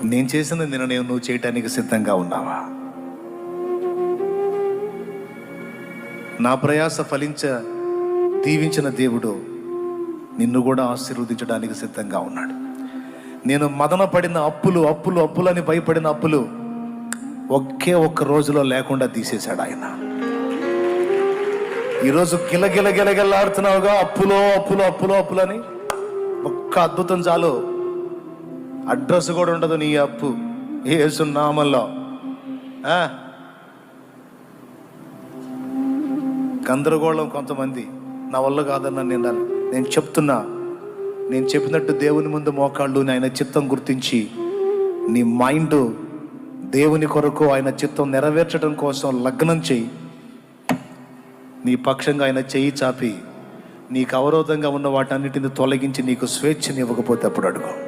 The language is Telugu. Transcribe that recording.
నేను చేసిన నిర్ణయం నువ్వు చేయటానికి సిద్ధంగా ఉన్నావా? నా ప్రయాస దీవించిన దేవుడు నిన్ను కూడా ఆశీర్వదించడానికి సిద్ధంగా ఉన్నాడు. నేను మదన పడిన అప్పులని భయపడిన అప్పులు ఒకే ఒక్క రోజులో లేకుండా తీసేశాడు ఆయన. ఈరోజు గిలగిలగిలగిల్లాడుతున్నావుగా, అప్పులని. ఒక్క అద్భుతం చాలు, అడ్రస్ కూడా ఉండదు నీ అప్పు యేసు నామములో. గందరగోళం కొంతమంది, నా వల్ల కాదన్న నేను చెప్తున్నా, నేను చెప్పినట్టు దేవుని ముందు మోకాళ్ళు ఆయన చిత్తం గుర్తించి నీ మైండ్ దేవుని కొరకు ఆయన చిత్తం నెరవేర్చడం కోసం లగ్నం చెయ్యి. నీ పక్షంగా ఆయన చెయ్యి చాపి నీకు అవరోధంగా ఉన్న వాటన్నిటిని తొలగించి నీకు స్వేచ్ఛని ఇవ్వకపోతే అప్పుడు అడుగు.